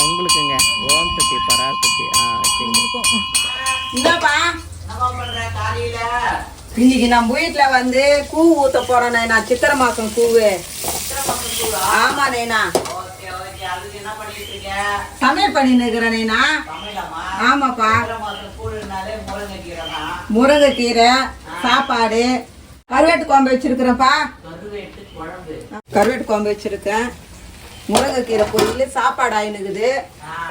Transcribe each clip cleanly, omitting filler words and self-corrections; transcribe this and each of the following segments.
உங்களுக்குங்க. ஓம் சக்தி பராசக்தி. இந்தாப்பா இன்னைக்கு நம்ம வீட்டுல வந்து கூ ஊத்த போறேன் நைனா. சித்திரை மாசம் கூவு. ஆமா நைனா. சமையல் பண்ணின்னு இருக்கிறேன் நைனா. ஆமாப்பா. முருங்கைக்கீரை சாப்பாடு, கருவேட்டு குழம்பு வச்சிருக்கிறேன்ப்பா. கருவேட்டு குழம்பு வச்சிருக்கேன். முருங்கைக்கீரை பொரியல், சாப்பாடு ஆயினுக்குது.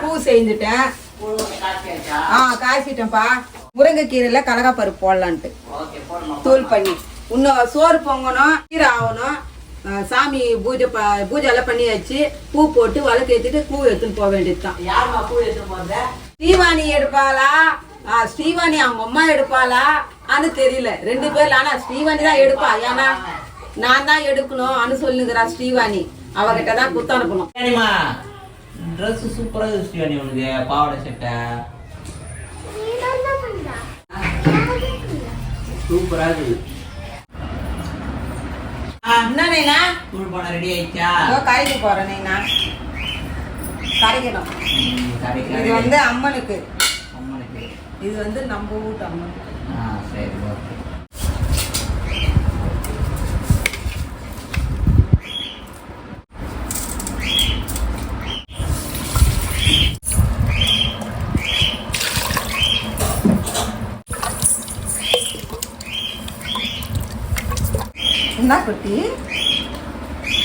பூ செஞ்சுட்டேன். காய்ச்சிட்டேன்ப்பா. முருங்கைக்கீரையில கடலைப்பருப்பு போடலான்ட்டு தூள் பண்ணி இன்னும் சோறு பொங்கணும், கீரை ஆகணும். சாமி பூஜைலாம் பண்ணி வச்சு பூ போட்டு வழக்கு ஏற்றிட்டு பூ எடுத்துன்னு போக வேண்டியதுதான். ஸ்ரீவாணி எடுப்பாளா ஸ்ரீவாணி அவங்க அம்மா எடுப்பாளா அது தெரியல. 2 பேர்ல. ஆனா ஸ்ரீவாணி தான் எடுப்பா. ஏன்னா நான் தான் எடுக்கணும் சொல்லுங்கிறா ஸ்ரீவாணி. அவகிட்ட தான் குத்து அனுப்பணும். ட்ரெஸ் சூப்பரா ஸ்ரீவாணி உனக்கு. பாவாடை சட்டை சூப்பரா இருக்கு. என்னண்ணா தூள் போன ரெடி ஆயிடுச்சா? கரைக்கு போறேண்ணா. கரைக்கணும். இது வந்து அம்மனுக்கு. இது வந்து நம்ம வீட்டு அம்மனுக்கு. சரி ஓகே. என்ன குட்டி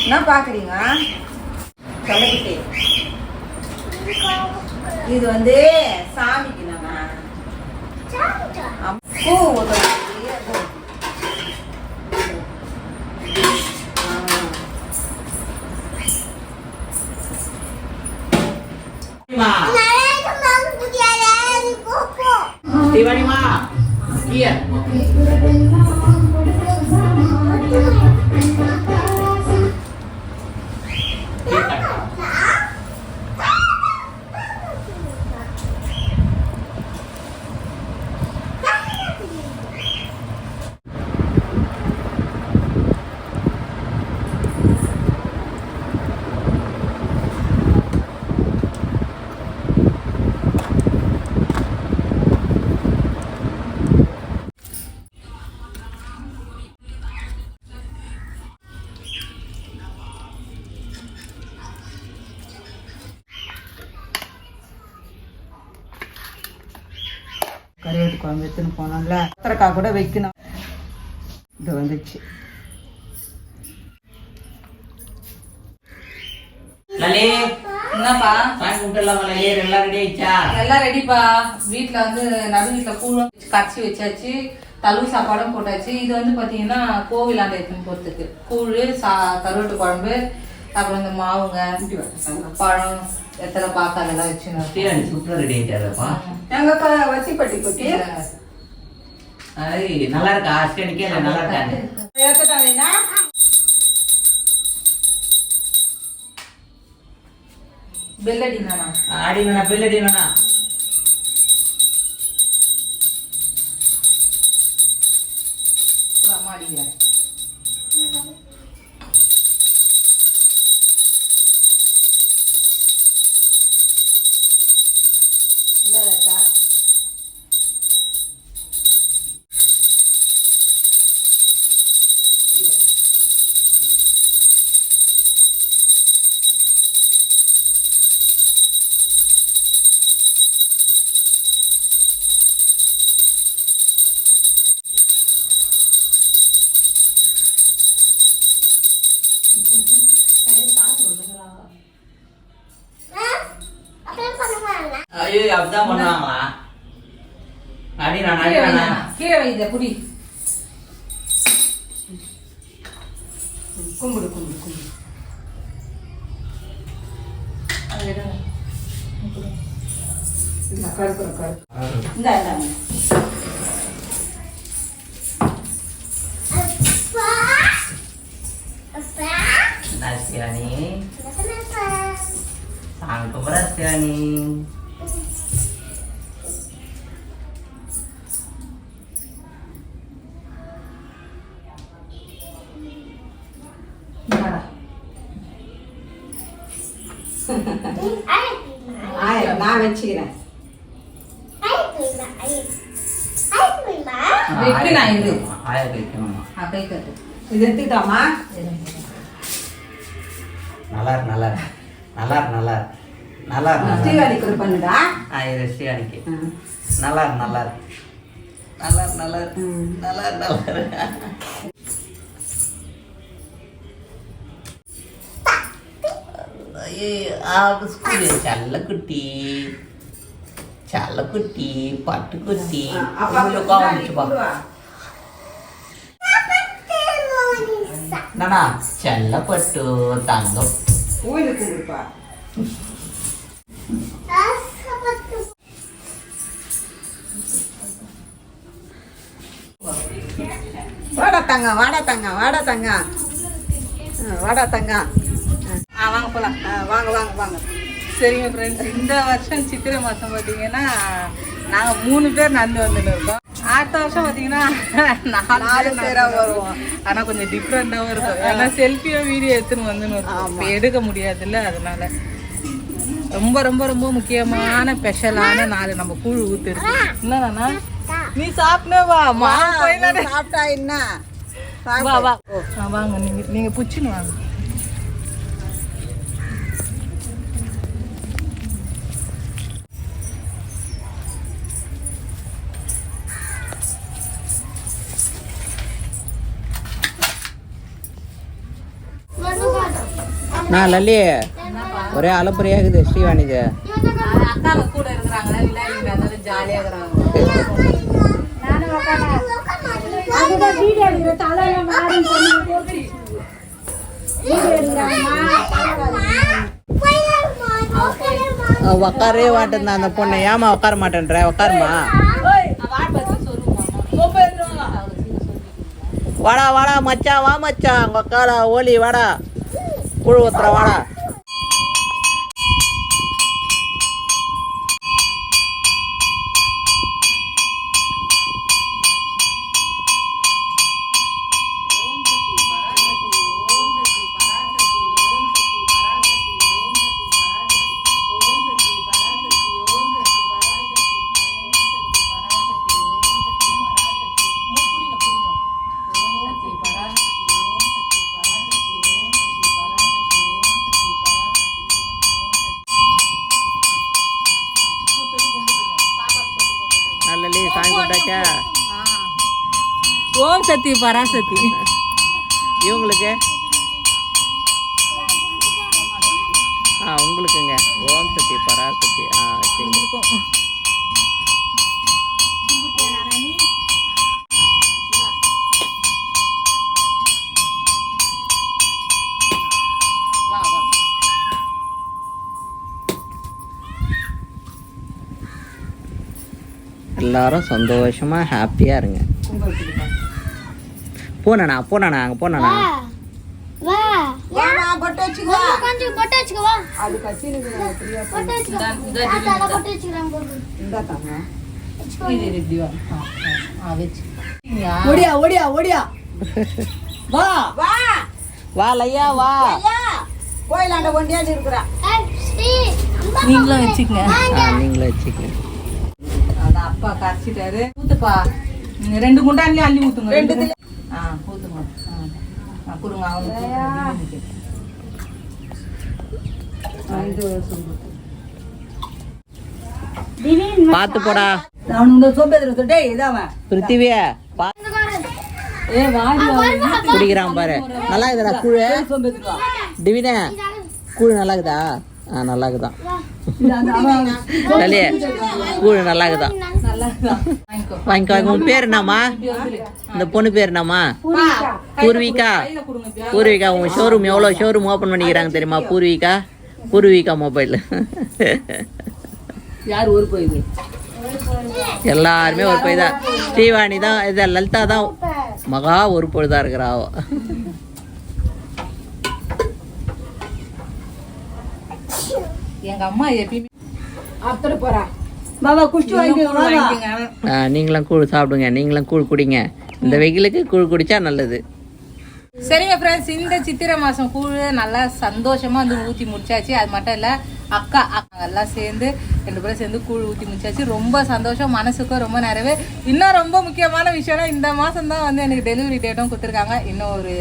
என்ன பாக்குறீங்க? தலைக்குட்டி இது வந்து சாமிக்கு நம்ம பூ சிவானிமா கருவேட்டு குழம்பு எடுத்துன்னு போனோம்ல. கத்திரக்காய் கூட வைக்கணும். இது வந்துச்சு. என்னப்பா எல்லாம் ரெடிப்பா. வீட்டுல வந்து நடு வீட்டுல கூழும் கரைச்சி வச்சாச்சு. தழுவு சாப்பாடும் போட்டாச்சு. இது வந்து பாத்தீங்கன்னா கோவிலாண்ட எடுத்துன்னு போறதுக்கு கூழு, கருவேட்டு குழம்பு, அப்புறம் இந்த மாவுங்க, பழம், எத்தனை பாக்கு அதெல்லாம் வச்சு சூப்பரா ரெடி ஆயிட்டாருப்பா. எங்க வத்திப்பட்டி குட்டி நல்லா இருக்கா? அஸ்டடிக்கே நல்லா இருக்காங்க. எடுத்துட்டாங்கன்னா பெல்லடினா அடினா பெல்லடினா மாடிங்க. இந்தாக்கா ஐயோ அப்படிதான் பண்ணுவாங்களா? அடினா கீழே வைத்த புடி. கும்பிடு கும்பிடு கும்பிடு. கருப்பு கருப்பு இந்த Nasiani, sanggup Nasiani. நான் வச்சுக்கிறேன். எப்படி நான் இது ஆய வைக்கணுமா? கை கட்டு இது எடுத்துக்கிட்டாமா? நல்லா இருக்கு, நல்லா இருக்கு, நல்லா இருக்கு, நல்லா இருக்கு, நல்லா இருக்கு. ஸ்ரீவாணிக்கு பண்ணுடா. இது ஸ்ரீவாணிக்கு. நல்லா இருக்கு, நல்லா இருக்கு, நல்லா இருக்கு, நல்லா இருக்கு, நல்லா இருக்கு, நல்லா இருக்கு. చల్లకుట్టి చల్లకుట్టి పట్టుకుట్టి నానా చల్లపట్టు తంగం வாடா தங்க, வாடா தங்க, வாடா தங்க, வாடா தங்க. வாங்க போகலாம். வாங்க வாங்க வாங்க. சரிங்க ஃப்ரெண்ட்ஸ், இந்த வருஷம் சித்திரை மாதம் பார்த்தீங்கன்னா நாங்கள் 3 பேர் நடந்து வந்துட்டு இருக்கோம். அடுத்த வருஷம் பார்த்தீங்கன்னா 4 பேராக வருவோம். ஆனால் கொஞ்சம் டிஃப்ரெண்ட்டாகவும் இருக்கும். ஏன்னா செல்ஃபியோ வீடியோ எடுத்துன்னு வந்துன்னு இருக்கும். இப்போ எடுக்க முடியாதுல்ல, அதனால ரொம்ப ரொம்ப ரொம்ப முக்கியமான ஸ்பெஷலான 4 நம்ம கூழ் ஊற்றுருக்கு. என்னண்ணா நீ சாப்பிட்டே வா, சாப்பிட்டா என்ன? வா வா வாங்க, நீங்கள் புச்சுன்னு வாங்க. நான் லல்லி ஒரே அலப்பறையாகுது ஸ்ரீவாணிது. அக்காவை கூட இருக்கிறாங்களா, விளையாடி அதனால ஜாலியாக இருக்கிறாங்க. உக்காரவே மாட்டேன் அந்த பொண்ணு. ஏமா உட்கார மாட்டேன்ற? உட்காருமா. வாடா வாடா மச்சான், வா மச்சான், உங்க அக்கால ஓலி வாடா, கூழ் ஊத்துற வாடா. ஓம் சக்தி பராசக்தி. இவங்களுக்கு உங்களுக்குங்க ஓம் சக்தி பராசக்தி. எல்லாரும் சந்தோஷமா ஹாப்பியா இருங்க. போனா போனா அங்க போனா வா லையா வா. கோயிலாண்ட ஒண்டியாடி இருக்கிறா. நீங்களும் வச்சுக்கங்க. நீங்களும் வச்சுக்கங்க. அதான் அப்பா கரைச்சிட்டாரு. ஊத்துப்பா, 2 குண்டான்லயும் அள்ளி ஊத்துங்க. 2 ஊத்துங்க. கொடுங்க அவனுக்கு. பாத்து போடா. பிருத்திவியா குடிக்கிறான் பாரு. நல்லா இருக்குதா கூழு? டிவினே கூழ் நல்லா இருக்குதா? நல்லா இருக்குதான். கூழ் நல்லா இருக்குதான். வாங்கிக்கோ. உன் பேர் என்னம்மா? இந்த பொண்ணு பேர் என்னம்மா? பூர்விகா. பூர்விகா, உன் ஷோரூம் எவ்வளோ ஷோரூம் ஓப்பன் பண்ணிக்கிறாங்க தெரியுமா? பூர்விகா மொபைல். யார் ஒரு போய்? எல்லாருமே ஒரு போய் தான். ஸ்ரீவாணி தான், இது லலிதா தான் மகா ஒரு பொழுதா இருக்கிறா. எங்க அம்மா எப்பயுமே நீங்களும் கூழ் சாப்பிடுங்க, நீங்களும் கூழ் குடிங்க. இந்த வெயிலுக்கு கூழ் குடிச்சா நல்லது. சரிங்க ஃப்ரெண்ட்ஸ், இந்த சித்திரை மாதம் கூழ் நல்லா சந்தோஷமாக வந்து ஊற்றி முடிச்சாச்சு. அது மட்டும் இல்லை, அக்கா எல்லாம் சேர்ந்து 2 பேரும் சேர்ந்து கூழ் ஊற்றி முடிச்சாச்சு. ரொம்ப சந்தோஷம், மனசுக்கும் ரொம்ப நிறைவே. இன்னும் ரொம்ப முக்கியமான விஷயம்னா இந்த மாதம் தான் வந்து எனக்கு டெலிவரி டேட்டும் கொடுத்துருக்காங்க. இன்னும் ஒரு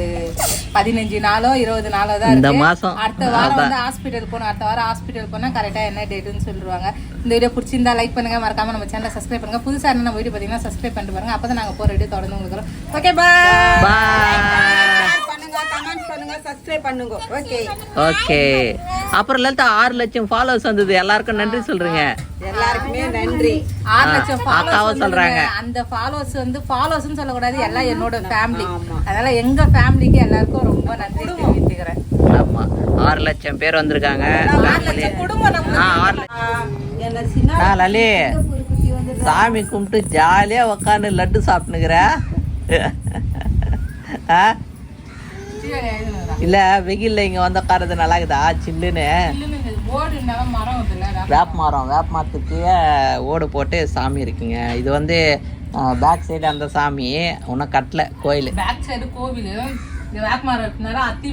15 நாளோ 20 நாளோ தான் இந்த இருக்கு. மாசம் அடுத்த வாரம் வந்து ஹாஸ்பிட்டல் போகணும். அடுத்த வாரம் ஹாஸ்பிட்டல் போனால் கரெக்டாக என்ன டேட்டுன்னு சொல்லிடுவாங்க. இந்த வீடியோ பிடிச்சிருந்தா லைக் பண்ணுங்க, மறக்காம நம்ம சேனலை சப்ஸ்கிரைப் பண்ணுங்க. புதுசாக என்ன நம்ம வீடியோ பார்த்தீங்கன்னா சப்ஸ்கிரைப் பண்ணிட்டு பாருங்க. அப்போ தான் நாங்கள் போகிற வீடியோ தொடர்ந்து உங்களுக்கு வரும். Okay bye. பண்ணுங்க, கமெண்ட் பண்ணுங்க, சப்ஸ்கிரைப் பண்ணுங்க. Okay okay. அப்புறம் லலிதா 6 லட்சம் ஃபாலோவர்ஸ் வந்தது, எல்லாருக்கும் நன்றி சொல்றீங்க. எல்லாருக்குமே நன்றி. 6 லட்சம் அக்காவை சொல்றாங்க. அந்த ஃபாலோவர்ஸ் வந்து ஃபாலோவர்ஸ்னு சொல்லக்கூடாது, எல்லாம் என்னோட ஃபேமிலி. அதனால எங்க ஃபேமிலிக்கு எல்லாருக்கும் ரொம்ப நன்றி தெரிவித்துக்கிறேன். ஆமா, 6 லட்சம் பேர் வந்திருக்காங்க. 6 லட்சம் குடும்பம் நம்ம. 6 லட்சம். லலி சாமி கும்பிட்டு ஜாலியா உக்காந்து லட்டு சாப்பிட்டுக்கிற. இல்ல வெயில்ல இங்க வந்து உட்காரது நல்லா இருக்குதா சில்லுன்னு? வேப்ப மரத்துக்கு ஓடு போட்டு சாமி இருக்குங்க. இது வந்து பேக் சைடு அந்த சாமி இன்னும் கட்டல கோயில். பேக் சைடு கோவில். இந்த வேப்ப மரம் இருக்கனால அத்தி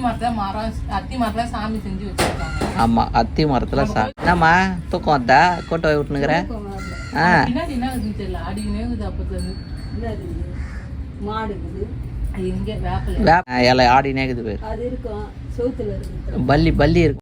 மரத்துல சாமி செஞ்சு வச்சிருக்காங்க. ஆமா, அத்தி மரத்துல சாமி. என்னம்மா தூக்கம் வந்தா கோட்டை போய் விட்டுனுக்குற? பின்னாடி என்ன தெரியல, அடினே அப்பத்துல மாடு இங்க வேப்பல இலை ஆடி நேக்குது பேர். அது இருக்கும், சோத்துல இருக்கு, பல்லி இருக்கு.